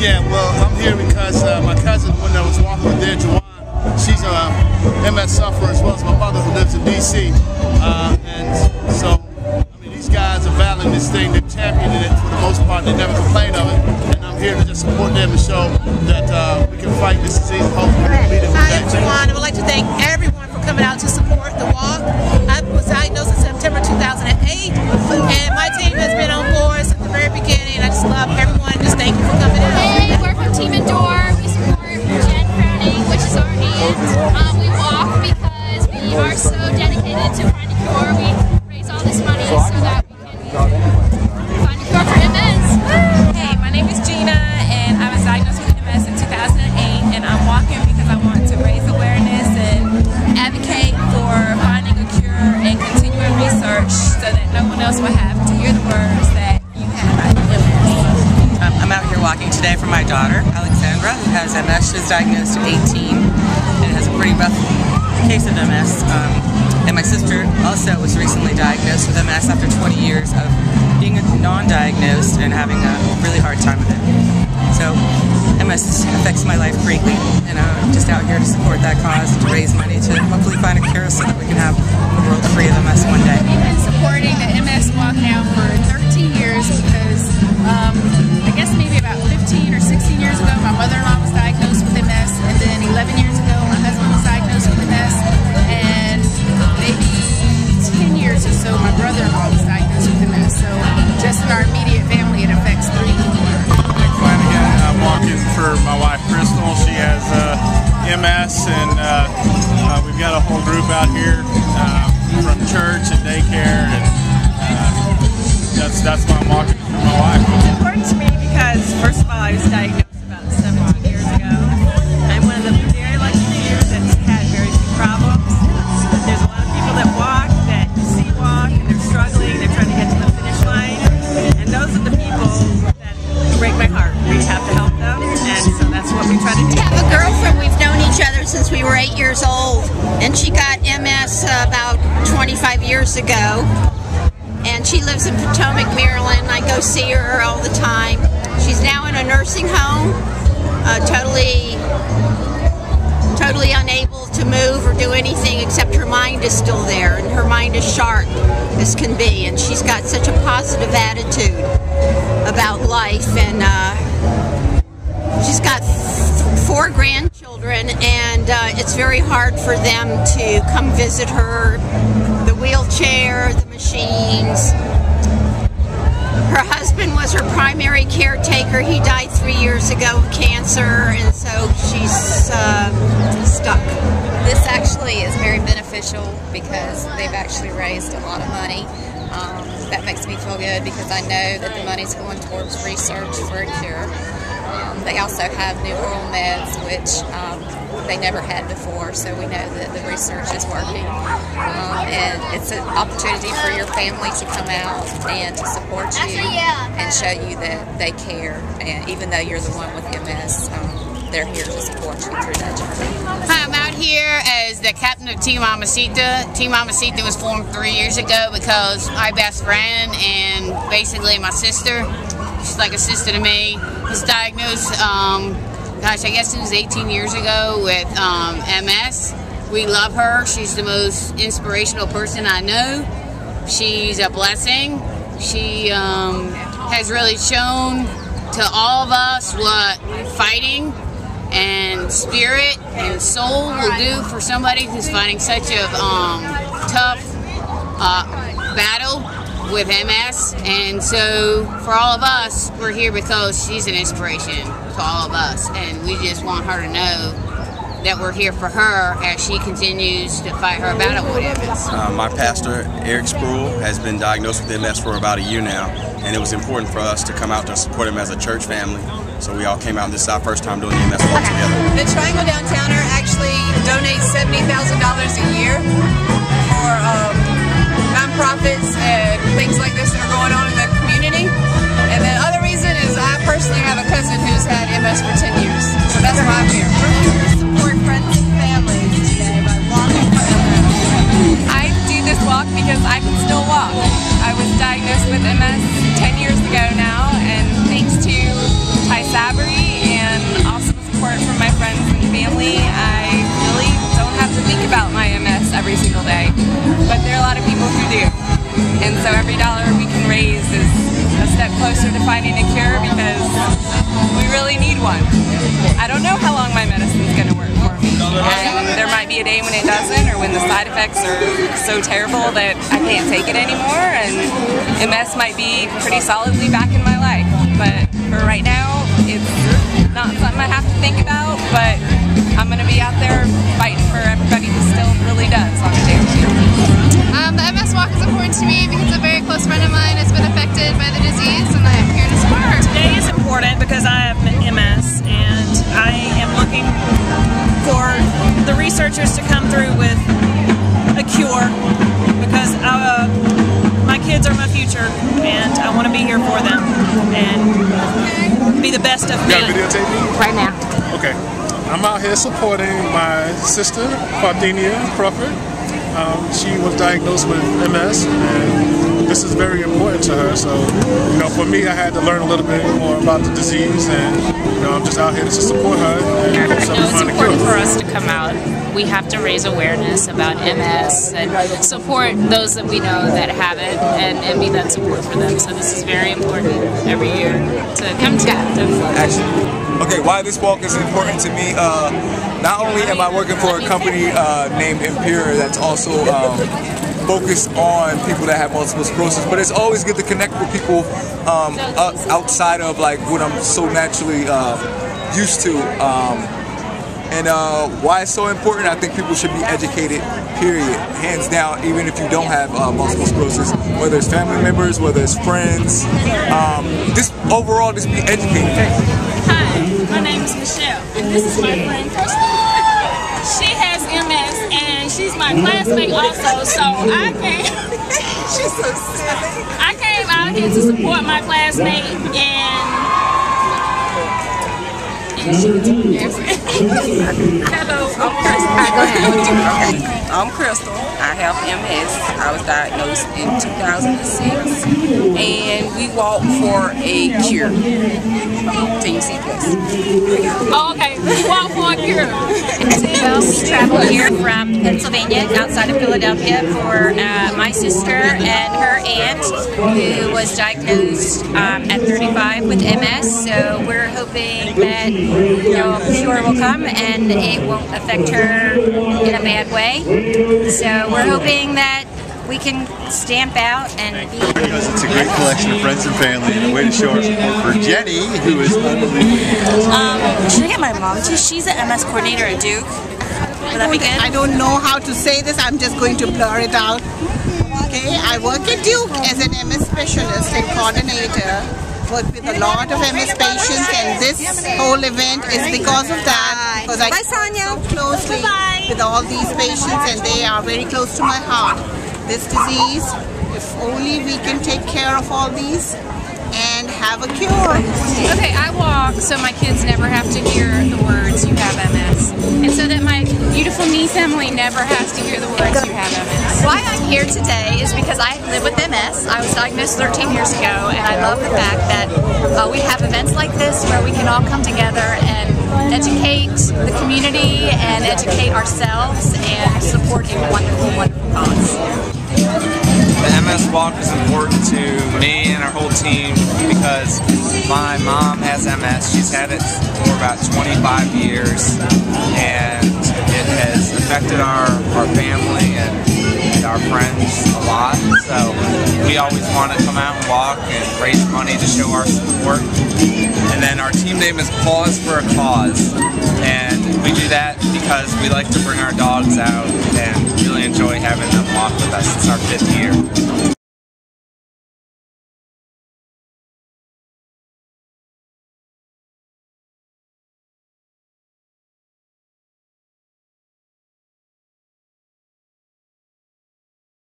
Yeah, well, I'm here because my cousin, when I was walking with there, Jawan, she's a MS sufferer as well as my mother who lives in D.C. And so, I mean, these guys are battling this thing. They're championing it for the most part. They never complain of it. And I'm here to just support them and show that we can fight this disease. Hopefully, we can beat it. Hi, I'm Jawan. I would like to thank everyone for coming out to support the walk. I was diagnosed in September 2008, and my team has been on board since the very beginning. I just love everyone. Just thank you for coming out. Hey, we're from Team Endure. We support Jen Crowning, which is our aunt. We walk because we are so dedicated to finding a cure. We raise all this money so that we can find a cure for MS. Hey, my name is Gina, and I was diagnosed with MS in 2008, and I'm walking because I want to raise awareness and advocate for finding a cure and continuing research so that no one else will have to hear the words that you have about MS. I'm out here walking today for my daughter, Alexandra, who has MS. She was diagnosed at 18 and has a pretty rough case of MS. And my sister also was recently diagnosed with MS after 20 years of being non-diagnosed and having a really hard time with it. So MS affects my life greatly, and I'm just out here to support that cause, to raise money to hopefully find a cure so that we can have a world free of MS one day. We've been supporting the MS Walk now for 13 years because I guess maybe about 15 or 16 years ago my mother-in-law was diagnosed with MS, and then 11 years ago my husband was diagnosed with MS, and maybe 10 years or so my brother-in-law was diagnosed with MS. So just in our immediate family it affects 3 people. Nick Flanagan, I'm walking for my wife Crystal. She has MS, and we've got a whole group out here from church and daycare, and that's why I'm walking for my wife. It's important to me because, first of all, I was diagnosed about 17 years ago. I'm one of the very lucky few that's had very few problems. There's a lot of people that walk, that you see walk, and they're struggling, they're trying to get to the finish line, and those are the people that break my heart. We have to help them, and so that's what we try to do. I have a girlfriend, we've known each other since we were 8 years old, and she got MS about 25 years ago. And she lives in Potomac, Maryland. I go see her all the time. She's now in a nursing home, totally unable to move or do anything except her mind is still there, and her mind is sharp as can be. And she's got such a positive attitude about life, and she's got 4 grandchildren, and it's very hard for them to come visit her. The wheelchair, the machines. Her husband was her primary caretaker. He died 3 years ago of cancer, and so she's stuck. This actually is very beneficial because they've actually raised a lot of money. That makes me feel good because I know that the money's going towards research for a cure. They also have new oral meds, which they never had before, so we know that the research is working. And it's an opportunity for your family to come out and to support you and show you that they care. And even though you're the one with MS, they're here to support you through that journey. Hi, I'm out here as the captain of Team Mamacita. Team Mamacita was formed 3 years ago because my best friend and basically my sister, she's like a sister to me, was diagnosed, gosh, I guess it was 18 years ago with MS. We love her. She's the most inspirational person I know. She's a blessing. She has really shown to all of us what fighting and spirit and soul will do for somebody who's fighting such a tough battle with MS. And so for all of us, we're here because she's an inspiration to all of us, and we just want her to know that we're here for her as she continues to fight her battle with MS. My pastor, Eric Spruill, has been diagnosed with MS for about a year now, and it was important for us to come out to support him as a church family. So we all came out, and this is our first time doing the MS Walk together. The Triangle Downtowner actually donates $70,000 a year for nonprofits and things like this that are going on in the community. And the other reason is I personally have a cousin who's had MS for 10 years. So that's why I'm here. We're here to support friends and family today by walking for MS. I do this walk because I can still walk. I was diagnosed with MS 10 years ago now, and thanks to Ty Sabri support from my friends and family. I really don't have to think about my MS every single day, but there are a lot of people who do. And so every dollar we can raise is a step closer to finding a cure because we really need one. I don't know how long my medicine's going to work for me. And there might be a day when it doesn't, or when the side effects are so terrible that I can't take it anymore, and MS might be pretty solidly back in my life. But for right now, it's not something I have to think about, but I'm going to be out there fighting for everybody who still really does on a daily basis. The MS Walk is important to me because a very close friend of mine has been affected by the disease, and I am here to support. Today is important because I have MS, and I am looking for the researchers to come through with a cure because my kids are my future, and I want to be here for them and be the best of me. You got a videotape me? Right now. Okay. I'm out here supporting my sister, Parthenia Crawford. She was diagnosed with MS, and this is very important to her. So, you know, for me, I had to learn a little bit more about the disease, and you know, I'm just out here to support her. And It's important for us to come out. We have to raise awareness about MS and support those that we know that have it, and be that support for them. So this is very important every year to come together. Okay, why this walk is important to me, not only am I working for a company named Imperial that's also focused on people that have multiple sclerosis, but it's always good to connect with people outside of like what I'm so naturally used to. And why it's so important, I think people should be educated, period, hands down, even if you don't have multiple sclerosis, whether it's family members, whether it's friends, just overall just be educated. Hi, my name is Michelle, and this is my friend Crystal. She has MS, and she's my classmate also, so I came, she's so silly. I came out here to support my classmate, and she can tell me everything. Hello, I'm Crystal. Go ahead. Okay. I'm Crystal. I have MS. I was diagnosed in 2006, and we walk for a cure. Till you see this. Oh, okay. We walk for a cure. We traveled here from Pennsylvania, outside of Philadelphia, for my sister and her aunt, who was diagnosed at 35 with MS. So we're hoping that a cure will come and it won't affect her in a bad way. So we're hoping that we can stamp out and be... Because it's a great collection of friends and family and a way to show our support for Jenny, who is unbelievable. Should I get my mom to? She's an MS coordinator at Duke. Would that be good? I don't know how to say this. I'm just going to blur it out. Okay, I work at Duke as an MS specialist and coordinator. Work with a lot of MS patients, and this whole event is because of that. Because I work so closely with all these patients, and they are very close to my heart. This disease, if only we can take care of all these and have a cure. Okay, I walk so my kids never have to hear the words "you have MS," and so that my beautiful me family never has to hear the words "you have MS." Why I'm here today is because I live with MS. I was diagnosed 13 years ago, and I love the fact that we have events like this where we can all come together and educate the community and educate ourselves and support a wonderful, wonderful cause. The MS Walk is important to me and our whole team because my mom has MS. She's had it for about 25 years, and it has affected our family and our friends a lot. So we always want to come out and walk and raise money to show our support. And then our team name is Paws for a Cause, and we do that because we like to bring our dogs out and really enjoy having them walk with us. It's our 5th year.